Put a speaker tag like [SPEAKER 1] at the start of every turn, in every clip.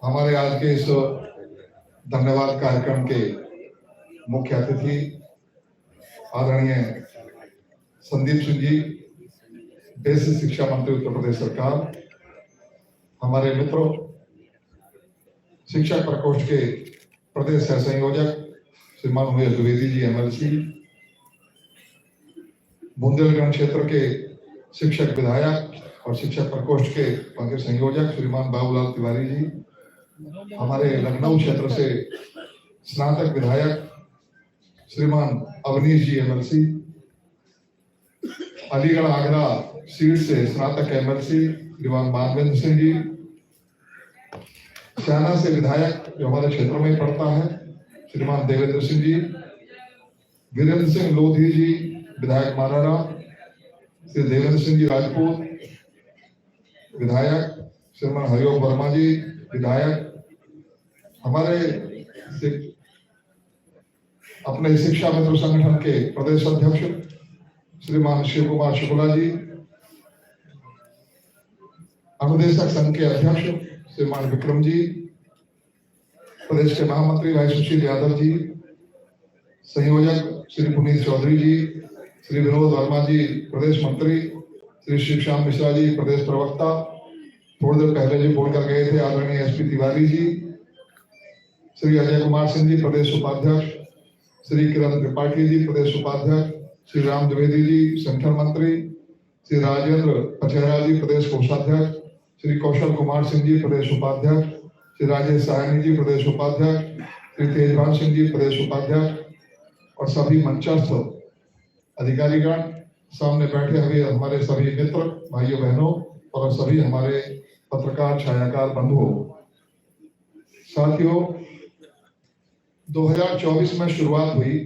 [SPEAKER 1] हमारे आज के इस धन्यवाद कार्यक्रम के मुख्य अतिथि आदरणीय संदीप सिंह जी, बेसिक शिक्षा मंत्री उत्तर प्रदेश सरकार, हमारे मित्रों, शिक्षक प्रकोष्ठ के प्रदेश सह संयोजक श्रीमान उमेश द्विवेदी जी एमएलसी, बुंदेलखंड क्षेत्र के शिक्षक विधायक और शिक्षक प्रकोष्ठ के बाकी संयोजक श्रीमान बाबूलाल तिवारी जी, हमारे लखनऊ क्षेत्र से स्नातक विधायक श्रीमान अवनीश जी एमएलसी, अलीगढ़ आगरा सीट से स्नातक एमएलसी श्रीमान मानवेंद्र सिंह जी, स्याना से विधायक जो हमारे क्षेत्र में पड़ता है श्रीमान देवेंद्र सिंह जी, वीरेंद्र सिंह लोधी जी विधायक मारारा, श्री देवेंद्र सिंह जी राजपूत विधायक, श्रीमान हरिओम वर्मा जी विधायक, हमारे अपने शिक्षा मित्र संगठन के प्रदेश अध्यक्ष श्रीमान शिव कुमार शुक्ला जी, अनुदेशक संघ के अध्यक्ष श्रीमान विक्रम जी, प्रदेश के महामंत्री भाई सुशील यादव जी, संयोजक श्री पुनीत चौधरी जी, श्री विनोद वर्मा जी प्रदेश मंत्री, श्री शिवश्याम मिश्रा जी प्रदेश प्रवक्ता, थोड़ी देर पहले जी बोलकर गए थे आदरणीय एसपी तिवारी जी, श्री अजय कुमार सिंह जी प्रदेश उपाध्यक्ष, श्री किरण त्रिपाठी जी प्रदेश उपाध्यक्ष, श्री राम द्विवेदी जी संगठन मंत्री, श्री राजेंद्र पचेरा जी प्रदेश कोषाध्यक्ष, श्री कौशल कुमार सिंह जी प्रदेश उपाध्यक्ष, श्री राजेश साहनी जी प्रदेश उपाध्यक्ष, श्री तेजभान सिंह जी प्रदेश उपाध्यक्ष और सभी मंचस्थ अधिकारीगण, सामने बैठे हुए हमारे सभी मित्र भाइयों बहनों और सभी हमारे पत्रकार छायाकार बंधुओं, साथियों, 2024 में शुरुआत हुई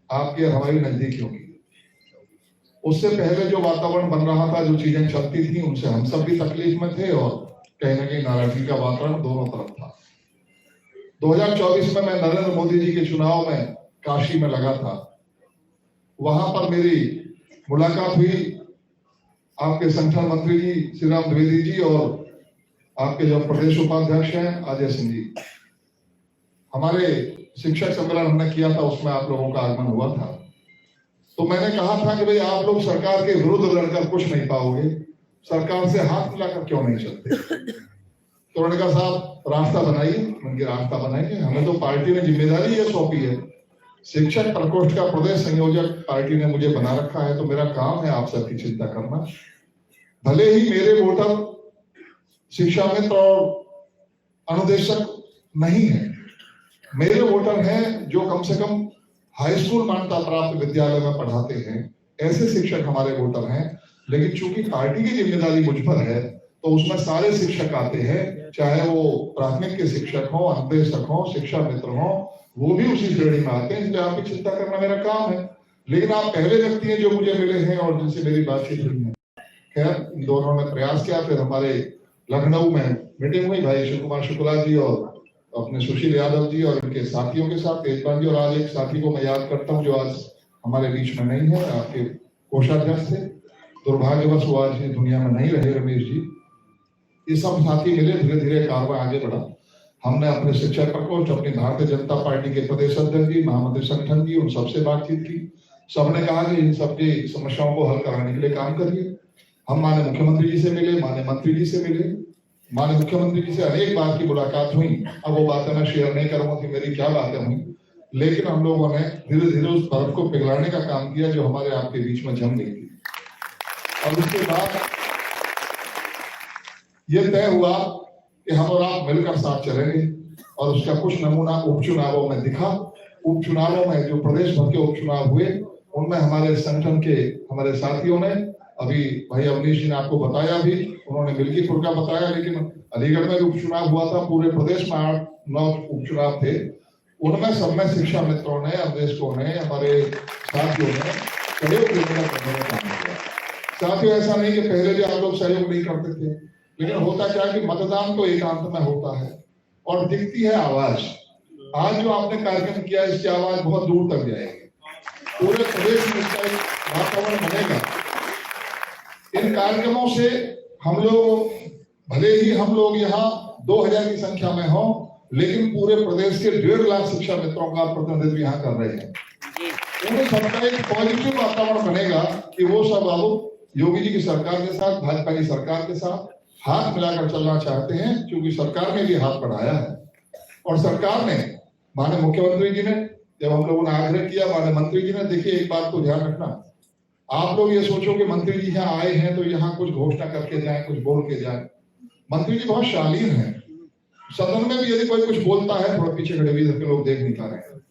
[SPEAKER 1] आपकी और हमारी नजदीकियों की। उससे पहले जो वातावरण बन रहा था, जो चीजें चलती थी, उनसे हम सब भी तकलीफ में थे और कहीं ना कहीं नाराजगी का वातावरण दोनों तरफ था। 2024 में मैं नरेंद्र मोदी जी के चुनाव में काशी में लगा था। वहां पर मेरी मुलाकात हुई आपके संगठन मंत्री जी श्री राम द्विवेदी जी और आपके जो प्रदेश उपाध्यक्ष हैं अजय सिंह जी। हमारे शिक्षक सम्मेलन हमने किया था, उसमें आप लोगों का आगमन हुआ था। तो मैंने कहा था कि भाई आप लोग सरकार के विरुद्ध लड़कर कुछ नहीं पाओगे, सरकार से हाथ मिलाकर क्यों नहीं चलते। तो उन्होंने कहा साहब रास्ता बनाइए। उनके रास्ता बनाएंगे, हमें तो पार्टी ने जिम्मेदारी ये सौंपी है, शिक्षक प्रकोष्ठ का प्रदेश संयोजक पार्टी ने मुझे बना रखा है, तो मेरा काम है आप सबकी चिंता करना। भले ही मेरे वोटर शिक्षा मित्र और अनुदेशक नहीं है, मेरे वोटर हैं जो कम से कम हाई स्कूल मान्यता प्राप्त विद्यालय में पढ़ाते हैं, ऐसे शिक्षक हमारे वोटर हैं। लेकिन चूंकि पार्टी की जिम्मेदारी मुझ पर है, तो उसमें सारे शिक्षक आते हैं, चाहे वो प्राथमिक के शिक्षक हो, अनुदेशक हो, शिक्षा मित्र हो, वो भी उसी श्रेणी में आते हैं। इसलिए आपकी चिंता करना मेरा काम है। लेकिन आप पहले व्यक्ति हैं जो मुझे मिले हैं और जिनसे मेरी बातचीत हुई है। खैर, इन दोनों ने प्रयास किया। फिर हमारे लखनऊ में मीटिंग हुई भाई शिव कुमार शुक्ला जी और अपने सुशील यादव जी और उनके साथियों के साथ, तेजपाल जी, और आज एक साथी को मैं याद करता हूँ जो आज हमारे बीच में नहीं है, आपके कोषाध्यक्ष थे, दुर्भाग्यवश वो आज दुनिया में नहीं रहे, रमेश जी। ये सब साथी मिले, धीरे धीरे कारवां आगे बढ़ा। हमने अपने शिक्षक प्रकोष्ठ, अपनी भारतीय जनता पार्टी के प्रदेश अध्यक्ष जी, महामंत्री संगठन जी, उन सबसे बातचीत की। सबने कहा कि इन सबकी समस्याओं को हल कराने के लिए काम करिए। हम माननीय मुख्यमंत्री जी से मिले, माननीय मंत्री जी से मिले, माननीय मुख्यमंत्री जी से अनेक बार की मुलाकात हुई। अब वो बातें मैं शेयर नहीं करूंगा कि मेरी क्या बातें हुई, लेकिन हम लोगों ने धीरे धीरे उस बर्फ को पिघलाने का काम किया जो हमारे आपके बीच में जम गई थी। और उसके बाद ये तय हुआ कि हम और आप मिलकर साथ चलेंगे, और उसका कुछ नमूना उपचुनावों में दिखा। उपचुनावों में जो प्रदेश भर के उपचुनाव हुए, उनमें हमारे संगठन के हमारे साथियों ने, अभी भाई अवनीश जी ने आपको बताया भी, उन्होंने मिल्कीपुर का बताया, लेकिन अलीगढ़ में भी उपचुनाव हुआ था। पूरे प्रदेश में 8-9 उपचुनाव थे। उनमें सब में शिक्षा मित्रों ने, अवदेशकों ने, हमारे साथियों ने सहयोग देने का काम किया। साथियों, ऐसा नहीं कि पहले भी आप लोग सहयोग नहीं करते थे, लेकिन होता क्या कि मतदान तो एकांत में होता है और दिखती है आवाज। आज जो आपने कार्यक्रम किया, इसकी आवाज बहुत दूर तक जाएगी, पूरे प्रदेश में इसका एक वातावरण बनेगा। इन कार्यक्रमों से हम लोग भले ही हम लोग यहाँ 2000 की संख्या में हो, लेकिन पूरे प्रदेश के 1.5 लाख शिक्षा मित्रों का प्रतिनिधित्व यहाँ कर रहे हैं। पूरे सबका एक पॉजिटिव वातावरण बनेगा कि वो सब अब योगी जी की सरकार के साथ, भाजपा की सरकार के साथ हाथ मिलाकर चलना चाहते हैं, क्योंकि सरकार ने भी हाथ बढ़ाया है। और सरकार ने, माननीय मुख्यमंत्री जी ने, जब हम लोगों ने आग्रह किया, माननीय मंत्री जी ने, देखिए एक बात को ध्यान रखना, आप लोग ये सोचो कि मंत्री जी यहाँ आए हैं तो यहाँ कुछ घोषणा करके जाए, कुछ बोल के जाए। मंत्री जी बहुत शालीन है। सदन में भी यदि कोई कुछ बोलता है, थोड़ा पीछे खड़े हुए के लोग देख नहीं पा रहे हैं,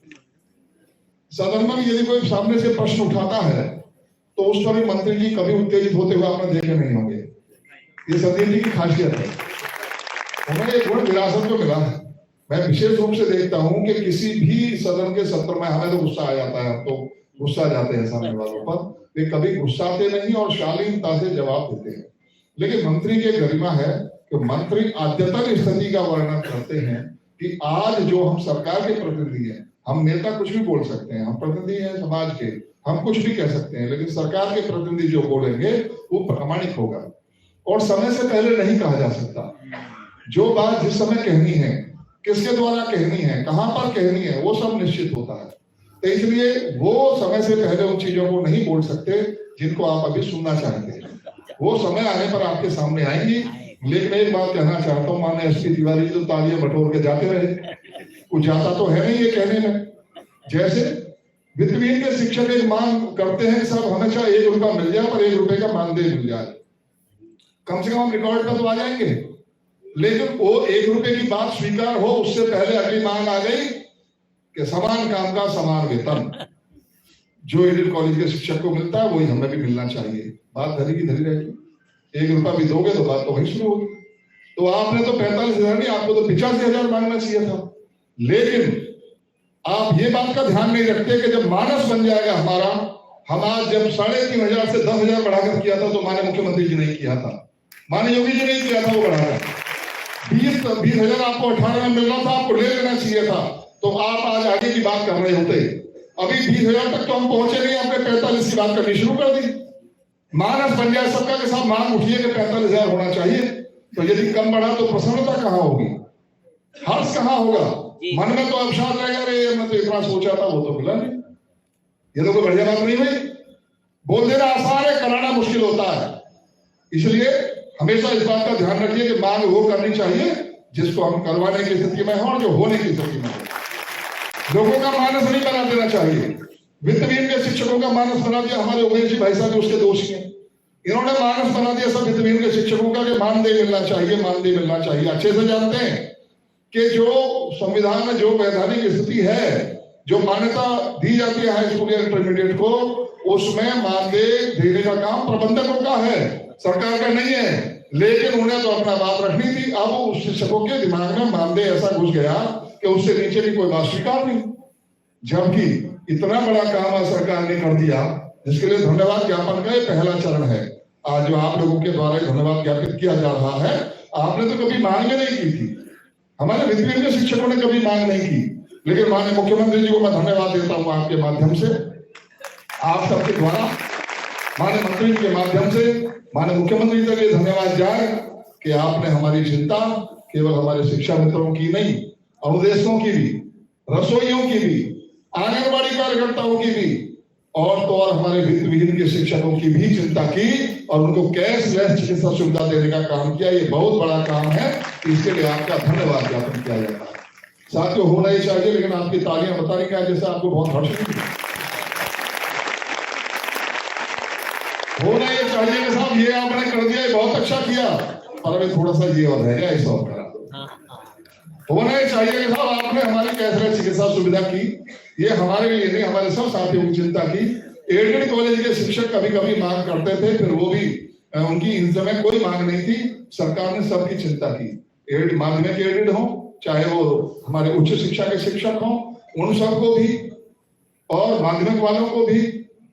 [SPEAKER 1] सदन में भी यदि कोई सामने से प्रश्न उठाता है तो उस पर भी मंत्री जी कभी उत्तेजित होते हुए आपने देखे नहीं होंगे। ये सदन जी की खासियत है। उन्हें एक गुण विरासत में मिला है। मैं विशेष रूप से देखता हूं कि किसी भी सदन के सत्र में हमें तो गुस्सा आ जाता है, तो गुस्सा जाते हैं सामने वालों पर, वे कभी गुस्साते नहीं और शालीनता से जवाब देते हैं। लेकिन मंत्री की गरिमा है कि मंत्री अद्यतन स्थिति का वर्णन करते हैं कि आज जो हम सरकार के प्रतिनिधि हैं, हम नेता कुछ भी बोल सकते हैं, हम प्रतिनिधि हैं समाज के, हम कुछ भी कह सकते हैं, लेकिन सरकार के प्रतिनिधि जो बोलेंगे वो प्रामाणिक होगा और समय से पहले नहीं कहा जा सकता। जो बात जिस समय कहनी है, किसके द्वारा कहनी है, कहां पर कहनी है, वो सब निश्चित होता है। तो इसलिए वो समय से पहले उन चीजों को नहीं बोल सकते जिनको आप अभी सुनना चाहते हैं। वो समय आने पर आपके सामने आएंगी। लेकिन एक बात कहना चाहता हूँ, माननीय एसपी तिवारी जी तो तालियां बटोर के जाते रहे, कुछ जाता तो है नहीं ये कहने में। जैसे वित्तविहीन के शिक्षक एक मांग करते हैं कि साहब हमेशा 1 रुपया मिल जाए और 1 रुपए का मानदेय मिल जाए, कम से कम हम रिकॉर्ड पर तो आ जाएंगे। लेकिन वो 1 रुपए की बात स्वीकार हो, उससे पहले अगली मांग आ गई कि समान काम का समान वेतन जो एडेड कॉलेज के शिक्षक को मिलता है वही हमें भी मिलना चाहिए। बात धरी की धरी रहेगी। 1 रुपया भी दोगे तो बात तो वही शुरू होगी। तो आपने तो 45,000 नहीं, आपको तो 85,000 मांगना चाहिए था। लेकिन आप ये बात का ध्यान नहीं रखते कि जब मानस बन जाएगा हमारा, हम आज जब 3,500 से 10,000 बढ़ाकर किया था तो माननीय मुख्यमंत्री जी नहीं किया था, माननीय योगी जी नहीं किया था, वो बढ़ाकर 20,000 आपको 18 में मिल रहा था, आपको ले लेना चाहिए था, तो आप आज आगे की बात कर रहे होते। अभी 20,000 तक तो हम पहुंचे नहीं, आपने 45 की बात करनी शुरू कर दी। मानस बन जाए सबका के साथ मांग उठिए कि 45,000 होना चाहिए, तो यदि कम बढ़ा तो प्रसन्नता कहाँ होगी, हर्ष कहाँ होगा, मन में तो अवसाद रहेगा, अरे मैं तो इतना सोचा था वो तो मिला नहीं। ये तो कोई बढ़िया बात नहीं भाई। बोल देना आसान है, कराना मुश्किल होता है। इसलिए हमेशा इस बात का ध्यान रखिए कि मांग वो करनी चाहिए जिसको हम करवाने की स्थिति में हो और जो होने की स्थिति में हो। लोगों का मानस नहीं बना देना चाहिए। वित्तविहीन के शिक्षकों का मानस बना दिया हमारे उमेश जी भाई साहब, उसके दोषी हैं। इन्होंने मानस बना दिया सब वित्तविहीन के शिक्षकों का कि मानदेय मिलना चाहिए, मानदेय मिलना चाहिए। अच्छे से जानते हैं कि जो संविधान में जो वैधानिक स्थिति है, जो मान्यता दी जाती है हाई स्कूल या इंटरमीडिएट को, उसमें मानदेय देने का काम प्रबंधकों का है, सरकार का नहीं है। लेकिन उन्हें तो अपना बात रखनी थी। अब उस शिक्षकों के दिमाग में मानदेय ऐसा घुस गया कि उससे नीचे की कोई बात स्वीकार नहीं। जबकि इतना बड़ा काम सरकार ने कर दिया, जिसके लिए धन्यवाद ज्ञापन का पहला चरण है। आज जो आप लोगों के द्वारा धन्यवाद ज्ञापित किया जा रहा है, आपने तो कभी मांग नहीं की थी, हमारे वित्तविहीन के शिक्षकों ने कभी मांग नहीं की। लेकिन माननीय मुख्यमंत्री जी को मैं धन्यवाद देता हूं आपके माध्यम से, आप सबके द्वारा, माननीय मंत्री जी के माध्यम से माननीय मुख्यमंत्री जी का धन्यवाद जाए कि आपने हमारी चिंता केवल हमारे शिक्षा मित्रों की नहीं, अनुदेशकों की भी, रसोइयों की भी, आंगनबाड़ी कार्यकर्ताओं की भी, और तो और हमारे वित्तविहीन के शिक्षकों की भी चिंता की और उनको कैशलेस चिकित्सा सुविधा देने का काम किया। ये बहुत बड़ा काम है, इसके लिए आपका धन्यवाद ज्ञापन किया जाता है। साथियों, होना ही चाहिए, लेकिन आपकी तालियां बता रही है जैसे आपको बहुत हर्ष होना ही चाहिए कि साहब ये आपने कर दिया, ये बहुत अच्छा किया, पर अभी थोड़ा सा ये और रह गया, इस और करा दो। होना ही चाहिए कि साहब आपने हमारी कैशलेस चिकित्सा सुविधा की, ये हमारे लिए नहीं, हमारे सब साथियों की चिंता की। एडेड कॉलेज के शिक्षक कभी कभी मांग करते थे, फिर वो भी उनकी इन समय कोई मांग नहीं थी, सरकार ने सबकी चिंता की। एडेड माध्यमिक एडेड हो, चाहे वो हमारे उच्च शिक्षा के शिक्षक हो, उन सबको भी, और माध्यमिक वालों को भी,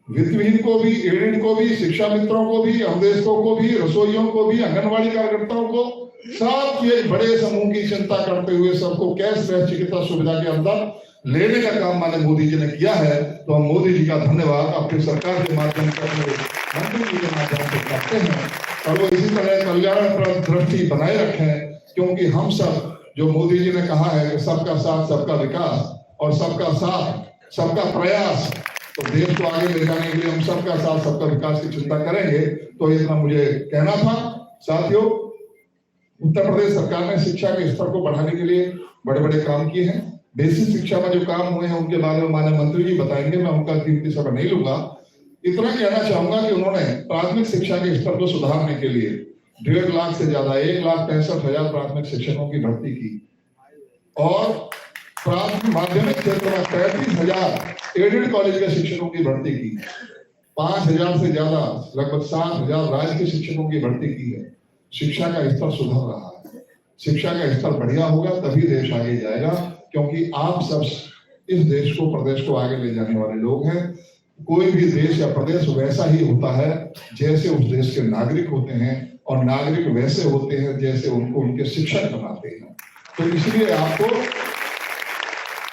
[SPEAKER 1] वित्तविहीन को भी, एडेड को भी, शिक्षा मित्रों को भी, अनुदेशकों को भी, रसोइयों को भी, आंगनबाड़ी कार्यकर्ताओं को, सबकी एक बड़े समूह की चिंता करते हुए सबको कैशलेस चिकित्सा सुविधा के अंदर लेने का काम माननीय मोदी जी ने किया है, तो हम मोदी जी का धन्यवाद अपनी सरकार के माध्यम से, अपने मंत्री जी के माध्यम से करते हैं। और वो इसी तरह कल्याणप्रद दृष्टि बनाए रखें, क्योंकि हम सब जो मोदी जी ने कहा है कि सबका साथ सबका विकास और सबका साथ सबका प्रयास, तो देश को आगे ले जाने के लिए हम सबका साथ सबका विकास की चिंता करेंगे। तो इतना मुझे कहना था। साथियों, उत्तर प्रदेश सरकार ने शिक्षा के स्तर को बढ़ाने के लिए बड़े बड़े काम किए हैं। बेसिक शिक्षा में जो काम हुए हैं उनके बारे में माननीय मंत्री जी बताएंगे, मैं उनका कीमती समय नहीं लूंगा। इतना कहना चाहूंगा कि उन्होंने प्राथमिक शिक्षा के स्तर को सुधारने के लिए 1.5 लाख से ज्यादा 1,65,000 प्राथमिक शिक्षकों की भर्ती की और प्राथमिक माध्यमिक क्षेत्र में 35,000 एडेड कॉलेज के शिक्षकों की भर्ती की, 5,000 से ज्यादा लगभग 7,000 राज्य के शिक्षकों की भर्ती की है। शिक्षा का स्तर सुधर रहा है। शिक्षा का स्तर बढ़िया होगा तभी देश आगे जाएगा, क्योंकि आप सब इस देश को, प्रदेश को आगे ले जाने वाले लोग हैं। कोई भी देश या प्रदेश वैसा ही होता है जैसे उस देश के नागरिक होते हैं, और नागरिक वैसे होते हैं जैसे उनको उनके शिक्षक बनाते हैं। तो इसलिए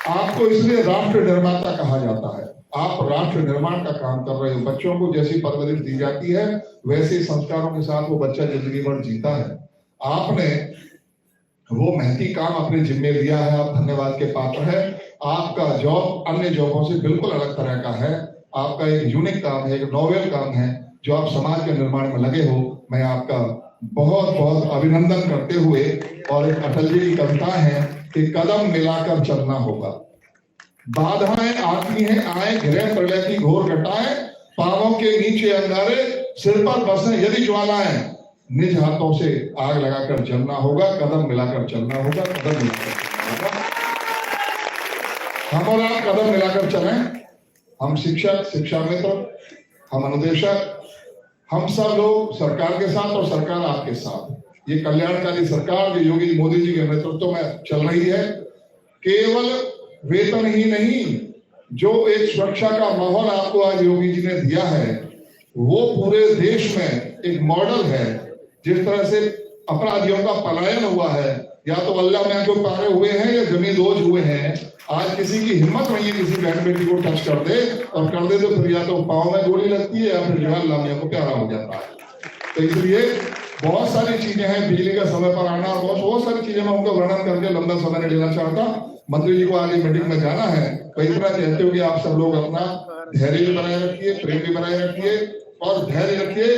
[SPEAKER 1] आपको इसलिए राष्ट्र निर्माता कहा जाता है। आप राष्ट्र निर्माण का काम कर रहे हो। बच्चों को जैसी परवरिश दी जाती है वैसे संस्कारों के साथ वो बच्चा जिंदगी भर जीता है। आपने वो महती काम अपने जिम्मे लिया है, आप धन्यवाद के पात्र है। आपका जॉब अन्य जॉबों से बिल्कुल अलग तरह का है। आपका एक यूनिक काम है, एक नोवेल काम है, जो आप समाज के निर्माण में लगे हो। मैं आपका बहुत बहुत अभिनंदन करते हुए, और एक अटल जी की कविता है कि कदम मिलाकर चलना होगा। बाधाएं आती हैं आए, गृह प्रलय की घोर घटाएं, पांवों के नीचे अंगारे, सिर पर बसें यदि ज्वालाएं, निज हाथों से आग लगाकर जलना होगा। कदम मिलाकर चलना होगा, कदम मिलाकर चलना होगा। हम और आप कदम मिलाकर चलें। हम शिक्षक, शिक्षा मित्र, हम अनुदेशक, हम सब लोग सरकार के साथ और सरकार आपके साथ। ये कल्याणकारी सरकार जो योगी मोदी जी के नेतृत्व में चल रही है, केवल वेतन ही नहीं, जो एक सुरक्षा का माहौल आपको आज योगी जी ने दिया है, वो पूरे देश में एक मॉडल है। जिस तरह से अपराधियों का पलायन हुआ है, या तो अल्लाह में को पारे हुए हैं या जमींदोज हुए हैं। आज किसी की हिम्मत नहीं है किसी बहन बेटी को टच कर दे, और कर दे तो फिर या तो पाँव में गोली लगती है या फिर जो है लामिया को प्यारा हो जाता है। तो इसलिए बहुत सारी चीजें हैं, बिजली का समय पर आना, बहुत सारी चीजें मैं उनको वर्णन करके लंबा समय नहीं लेना चाहता। मंत्री जी को आगे मीटिंग में जाना है। कई तरह कहते हो कि आप सब लोग अपना धैर्य भी बनाए रखिए, प्रेम भी बनाए रखिए और धैर्य रखिए।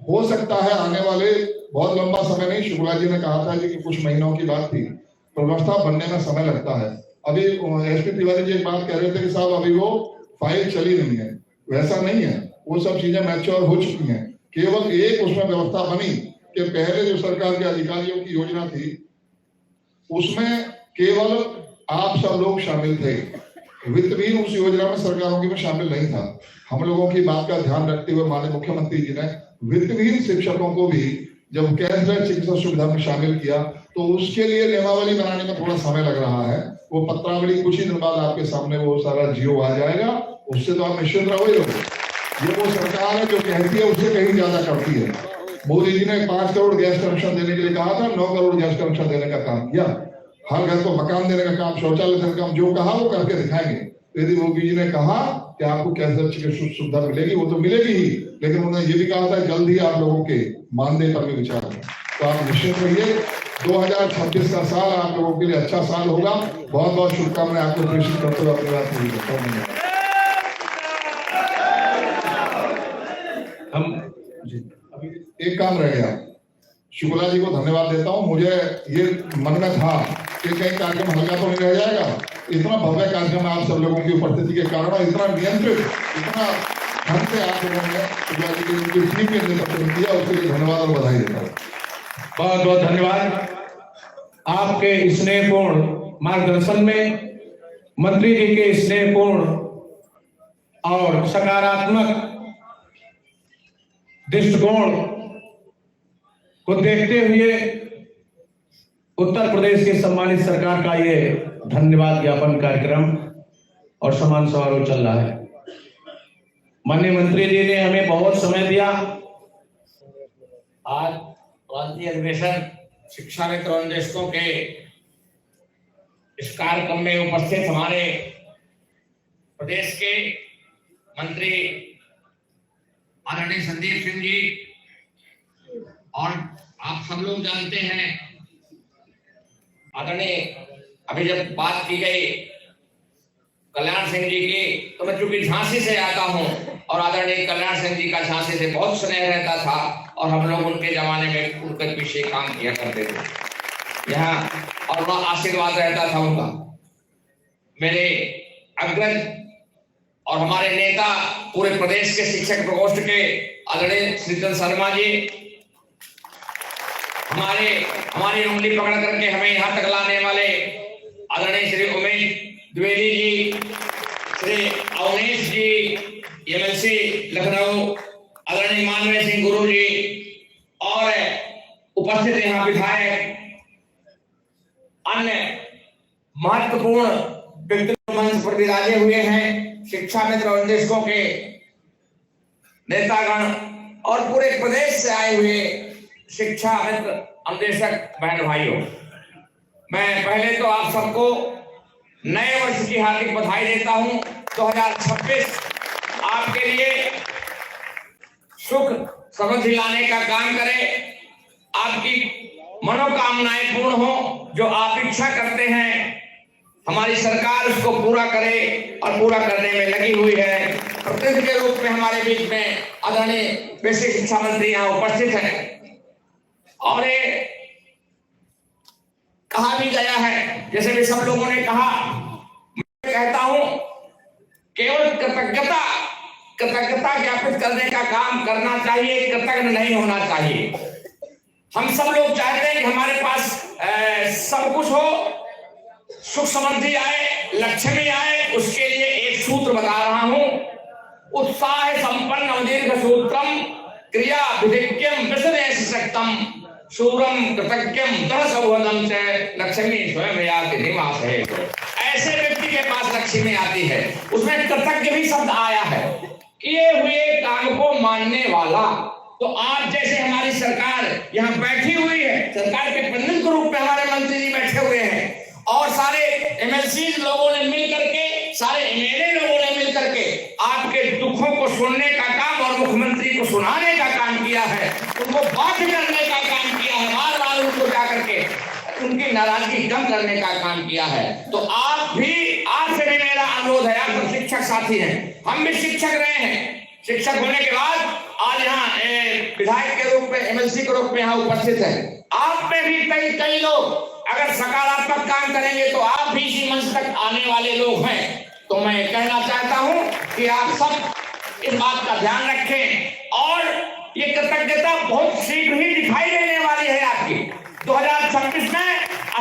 [SPEAKER 1] हो सकता है आने वाले बहुत लंबा समय नहीं, शुक्ला जी ने कहा था कि कुछ महीनों की बात थी, व्यवस्था बनने में समय लगता है। अभी एसपी तिवारी जी एक बात कह रहे थे कि साहब अभी वो फाइल चली नहीं है। वैसा नहीं है, वो सब चीजें मैच्योर हो चुकी हैं। केवल एक उसमें व्यवस्था बनी कि पहले जो सरकार के अधिकारियों की योजना थी उसमें केवल आप सब लोग शामिल थे। वित्तहीन उस योजना में सरकारों की में शामिल नहीं था। हम लोगों की बात का ध्यान रखते हुए माननीय मुख्यमंत्री जी ने वित्तहीन शिक्षकों को भी जब कैशलेस चिकित्सा सुविधा में शामिल किया, तो उसके लिए नियमावली बनाने में थोड़ा समय लग रहा है। वो पत्रावली कुछ ही दिन बाद आपके सामने वो सारा जियो आ जाएगा। उससे तो आप निश्चिंत रहो। ये वो सरकार है जो कहती है उससे कहीं ज्यादा करती है। मोदी जी ने 5 करोड़ गैस कनेक्शन देने के लिए कहा था, 9 करोड़ गैस कनेक्शन देने का काम किया। हर घर को मकान देने का काम, शौचालय देने का काम, जो कहा वो करके दिखाएंगे। यदि मोदी जी ने कहा कि आपको कैंसर चिकित्सा सुविधा मिलेगी, वो तो मिलेगी ही, लेकिन उन्होंने ये भी कहा था जल्द ही आप लोगों के मानदेय पर भी विचार है। तो आप निश्चित रहिए, 2026 का साल आप लोगों के लिए अच्छा साल होगा। बहुत बहुत शुभकामनाएं आपको प्रेषित करते हुए अपनी बात पूरी करता हूँ। हम एक काम रह गया, शुक्ला जी को धन्यवाद देता हूँ। मुझे ये मन में था कि कहीं कार्यक्रम हल्का तो नहीं रह जाएगा। इतना भव्य कार्यक्रम आप सब लोगों की उपस्थिति के कारण, इतना नियंत्रित, इतना ढंग से आप लोगों ने शुक्ला जी की टीम के नेतृत्व किया, उसके लिए धन्यवाद और बधाई देता हूँ।
[SPEAKER 2] बहुत बहुत धन्यवाद। आपके स्नेहपूर्ण मार्गदर्शन में, मंत्री जी के स्नेहपूर्ण और सकारात्मक दृष्टिकोण को देखते हुए उत्तर प्रदेश की सम्मानित सरकार का ये धन्यवाद ज्ञापन कार्यक्रम और सम्मान समारोह चल रहा है। माननीय मंत्री जी ने हमें बहुत समय दिया। आज राष्ट्रीय अधिवेशन शिक्षा मित्र अनुदेशकों के
[SPEAKER 3] इस कार्यक्रम में उपस्थित हमारे प्रदेश के मंत्री आदरणीय संदीप सिंह जी, और आप सब लोग जानते हैं आदरणीय, अभी जब बात की गई कल्याण सिंह जी की, तो मैं चूंकि झांसी से आता हूं और आदरणीय कल्याण सिंह जी का झांसी से बहुत स्नेह रहता था और हम लोग उनके जमाने में उनके पीछे काम किया करते थे यहाँ, और वह आशीर्वाद रहता था उनका। मेरे अग्रज और हमारे नेता पूरे प्रदेश के शिक्षक प्रकोष्ठ के आदरणीय श्रीचंद शर्मा जी, हमारी उंगली पकड़ करके हमें यहाँ तक लाने वाले आदरणीय श्री उमेश द्विवेदी जी, श्री अवनीश जी एमएलसी लखनऊ, आदरणीय मानवेय सिंह गुरु जी, और उपस्थित यहाँ विधायक, अन्य महत्वपूर्ण व्यक्तित्व मंच पर विराजे हुए हैं, शिक्षा मित्र और निदेशकों के नेतागण और पूरे प्रदेश से आए हुए शिक्षा मित्र अन्वेषक बहन भाइयों, मैं पहले तो आप सबको नए वर्ष की हार्दिक बधाई देता हूं। 2026 आपके लिए सुख समृद्धि लाने का काम करे, आपकी मनोकामनाएं पूर्ण हो, जो आप इच्छा करते हैं हमारी सरकार उसको पूरा करे और पूरा करने में लगी हुई है। प्रतिनिधि के रूप में हमारे बीच में आदरणीय बेसिक शिक्षा मंत्री यहाँ उपस्थित है, और ये कहा भी गया है, जैसे भी सब लोगों ने कहा, मैं कहता हूं केवल कृतज्ञता ज्ञापित करने का काम करना चाहिए, कृतज्ञ नहीं होना चाहिए। हम सब लोग चाहते हैं कि हमारे पास सब कुछ हो, सुख समृद्धि आए, लक्ष्मी आए, उसके लिए एक सूत्र बता रहा हूं, उत्साह संपन्न दीर्घ सूत्रम क्रिया विधिज्ञम विशदेश शक्तम शूरम कृतज्ञम दृढ़ सौहदम से लक्ष्मी स्वयं आती निवास है। ऐसे व्यक्ति के पास लक्ष्मी आती है, उसमें कृतज्ञ भी शब्द आया है, किए हुए काम को मानने वाला। तो आज जैसे हमारी सरकार यहाँ बैठी हुई है, सरकार के प्रतिनिधि के रूप में हमारे मंत्री जी बैठे हुए हैं, और सारे एमएलसी लोगों ने मिल करके, सारे एमएलए लोगों ने मिल करके आपके दुखों को सुनने का काम और मुख्यमंत्री को सुनाने का काम किया है, उनको बात करने का काम किया है, बार बार उनको जाकर के उनकी नाराजगी कम करने का काम किया है। तो आप भी, आपसे भी मेरा अनुरोध है, आप तो शिक्षक साथी हैं, हम भी शिक्षक रहे हैं, शिक्षक होने के बाद आज यहाँ विधायक के रूप में, एमएलसी के रूप में यहाँ उपस्थित है। आप में भी कई लोग अगर सकारात्मक काम करेंगे तो आप भी इसी मंच तक आने वाले लोग हैं। तो मैं कहना चाहता हूं कि आप सब इस बात का ध्यान रखें, और ये कृतज्ञता बहुत शीघ्र ही दिखाई देने वाली है आपकी। 2026 में